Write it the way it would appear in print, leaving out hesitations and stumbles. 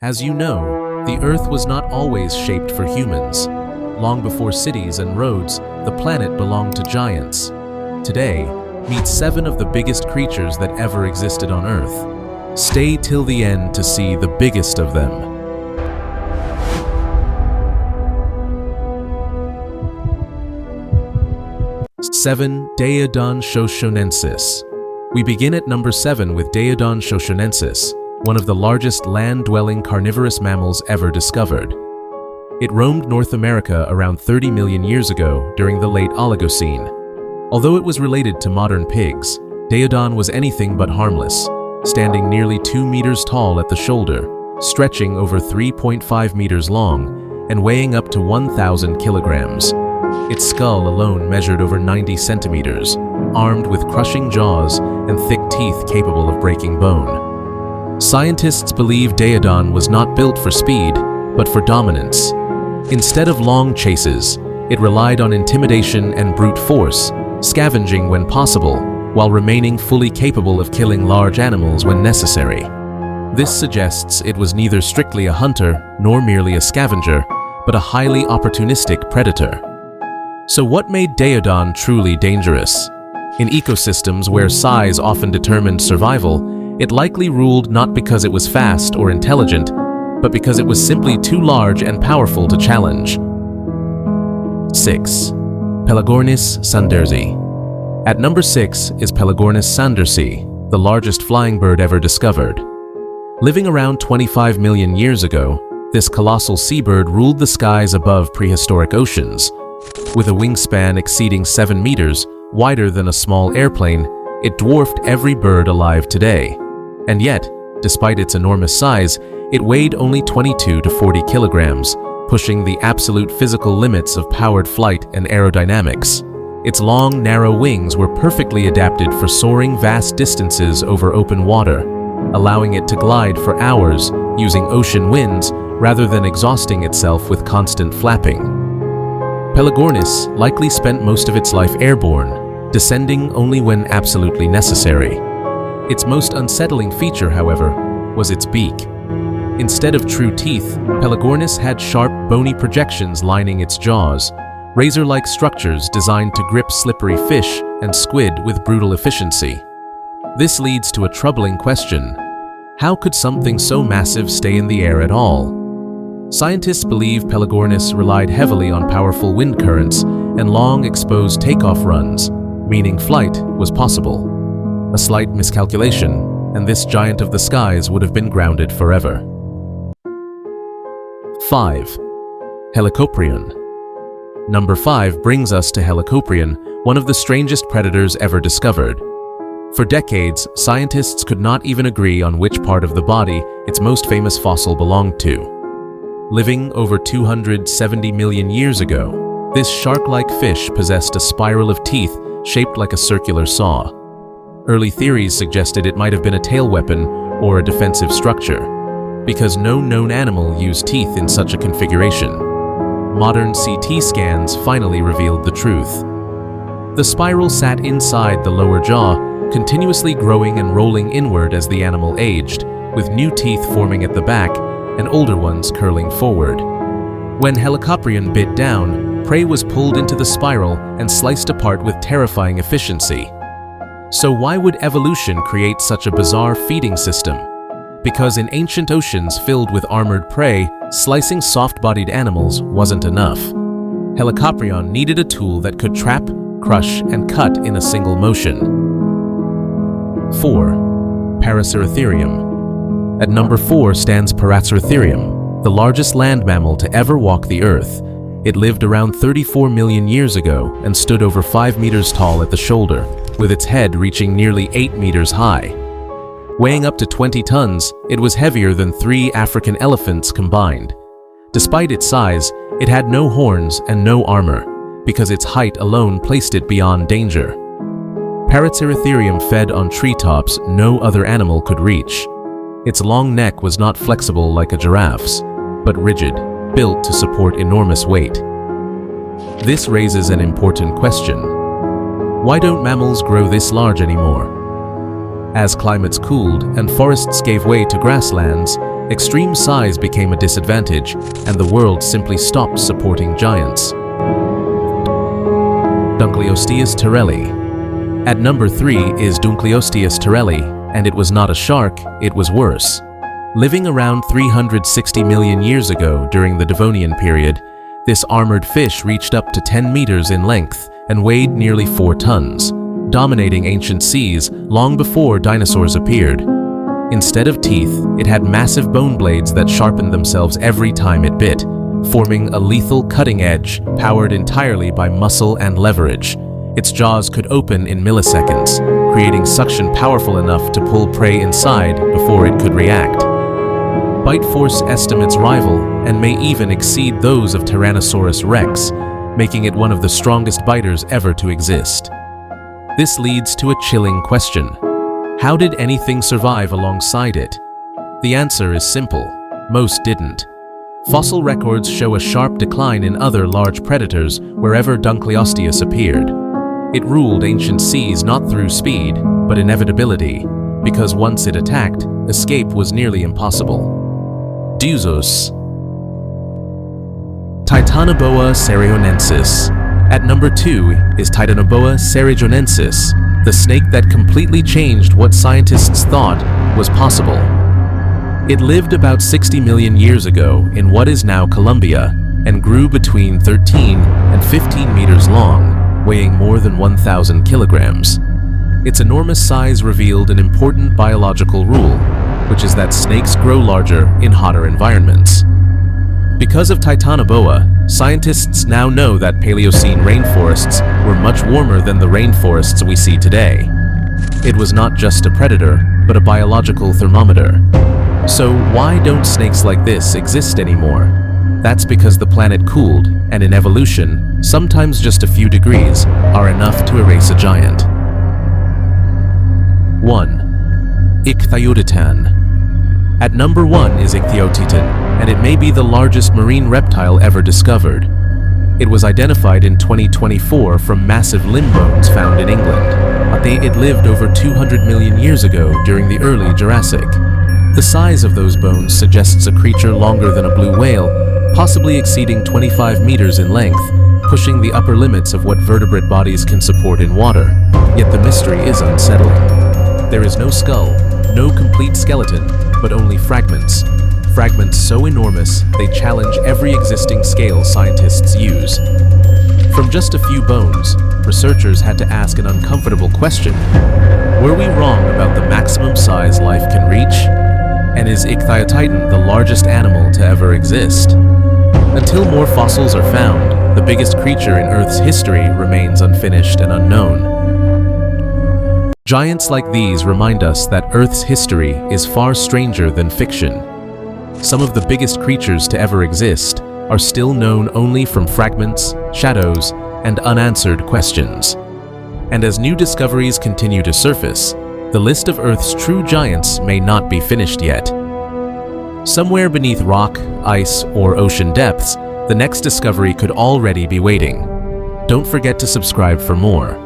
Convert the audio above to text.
As you know, the Earth was not always shaped for humans. Long before cities and roads, the planet belonged to giants. Today, meet 7 of the biggest creatures that ever existed on Earth. Stay till the end to see the biggest of them. Seven, Deodon Shoshonensis. We begin at number 7 with Deodon Shoshonensis, one of the largest land-dwelling carnivorous mammals ever discovered. It roamed North America around 30 million years ago during the late Oligocene. Although it was related to modern pigs, Daeodon was anything but harmless, standing nearly 2 meters tall at the shoulder, stretching over 3.5 meters long, and weighing up to 1,000 kilograms. Its skull alone measured over 90 centimeters, armed with crushing jaws and thick teeth capable of breaking bone. Scientists believe Daeodon was not built for speed, but for dominance. Instead of long chases, it relied on intimidation and brute force, scavenging when possible, while remaining fully capable of killing large animals when necessary. This suggests it was neither strictly a hunter nor merely a scavenger, but a highly opportunistic predator. So what made Daeodon truly dangerous? In ecosystems where size often determined survival, it likely ruled not because it was fast or intelligent, but because it was simply too large and powerful to challenge. 6. Pelagornis sandersi. At number 6 is Pelagornis sandersi, the largest flying bird ever discovered. Living around 25 million years ago, this colossal seabird ruled the skies above prehistoric oceans. With a wingspan exceeding 7 meters, wider than a small airplane, it dwarfed every bird alive today. And yet, despite its enormous size, it weighed only 22 to 40 kilograms, pushing the absolute physical limits of powered flight and aerodynamics. Its long, narrow wings were perfectly adapted for soaring vast distances over open water, allowing it to glide for hours using ocean winds rather than exhausting itself with constant flapping. Pelagornis likely spent most of its life airborne, descending only when absolutely necessary. Its most unsettling feature, however, was its beak. Instead of true teeth, Pelagornis had sharp, bony projections lining its jaws, razor-like structures designed to grip slippery fish and squid with brutal efficiency. This leads to a troubling question. How could something so massive stay in the air at all? Scientists believe Pelagornis relied heavily on powerful wind currents and long exposed takeoff runs, meaning flight was possible. A slight miscalculation, and this giant of the skies would have been grounded forever. 5. Helicoprion. Number 5 brings us to Helicoprion, one of the strangest predators ever discovered. For decades, scientists could not even agree on which part of the body its most famous fossil belonged to. Living over 270 million years ago, this shark-like fish possessed a spiral of teeth shaped like a circular saw. Early theories suggested it might have been a tail weapon or a defensive structure, because no known animal used teeth in such a configuration. Modern CT scans finally revealed the truth. The spiral sat inside the lower jaw, continuously growing and rolling inward as the animal aged, with new teeth forming at the back and older ones curling forward. When Helicoprion bit down, prey was pulled into the spiral and sliced apart with terrifying efficiency. So why would evolution create such a bizarre feeding system? Because in ancient oceans filled with armored prey, slicing soft-bodied animals wasn't enough. Helicoprion needed a tool that could trap, crush, and cut in a single motion. 4. Paraceratherium. At number 4 stands Paraceratherium, the largest land mammal to ever walk the Earth. It lived around 34 million years ago and stood over 5 meters tall at the shoulder, with its head reaching nearly 8 meters high. Weighing up to 20 tons, it was heavier than 3 African elephants combined. Despite its size, it had no horns and no armor, because its height alone placed it beyond danger. Paraceratherium fed on treetops no other animal could reach. Its long neck was not flexible like a giraffe's, but rigid, built to support enormous weight. This raises an important question. Why don't mammals grow this large anymore? As climates cooled and forests gave way to grasslands, Extreme size became a disadvantage, and the world simply stopped supporting giants. Dunkleosteus terrelli. At number 3 is Dunkleosteus terrelli, and it was not a shark, it was worse. Living around 360 million years ago during the Devonian period, this armored fish reached up to 10 meters in length and weighed nearly 4 tons, dominating ancient seas long before dinosaurs appeared. Instead of teeth, it had massive bone blades that sharpened themselves every time it bit, forming a lethal cutting edge powered entirely by muscle and leverage. Its jaws could open in milliseconds, creating suction powerful enough to pull prey inside before it could react. Bite force estimates rival and may even exceed those of Tyrannosaurus rex, making it one of the strongest biters ever to exist. This leads to a chilling question. How did anything survive alongside it? The answer is simple. Most didn't. Fossil records show a sharp decline in other large predators wherever Dunkleosteus appeared. It ruled ancient seas not through speed, but inevitability, because once it attacked, escape was nearly impossible. Deodos. Titanoboa cerrejonensis. At number 2 is Titanoboa cerrejonensis, the snake that completely changed what scientists thought was possible. It lived about 60 million years ago in what is now Colombia and grew between 13 and 15 meters long, weighing more than 1,000 kilograms. Its enormous size revealed an important biological rule, which is that snakes grow larger in hotter environments. Because of Titanoboa, scientists now know that Paleocene rainforests were much warmer than the rainforests we see today. It was not just a predator, but a biological thermometer. So why don't snakes like this exist anymore? That's because the planet cooled, and in evolution, sometimes just a few degrees are enough to erase a giant. 1. Ichthyotitan. At number 1 is Ichthyotitan, and it may be the largest marine reptile ever discovered. It was identified in 2024 from massive limb bones found in England. It lived over 200 million years ago during the early Jurassic. The size of those bones suggests a creature longer than a blue whale, possibly exceeding 25 meters in length, pushing the upper limits of what vertebrate bodies can support in water. Yet the mystery is unsettling. There is no skull, no complete skeleton, but only fragments. Fragments so enormous, they challenge every existing scale scientists use. From just a few bones, researchers had to ask an uncomfortable question. Were we wrong about the maximum size life can reach? And is Ichthyotitan the largest animal to ever exist? Until more fossils are found, the biggest creature in Earth's history remains unfinished and unknown. Giants like these remind us that Earth's history is far stranger than fiction. Some of the biggest creatures to ever exist are still known only from fragments, shadows, and unanswered questions. And as new discoveries continue to surface, the list of Earth's true giants may not be finished yet. Somewhere beneath rock, ice, or ocean depths, the next discovery could already be waiting. Don't forget to subscribe for more.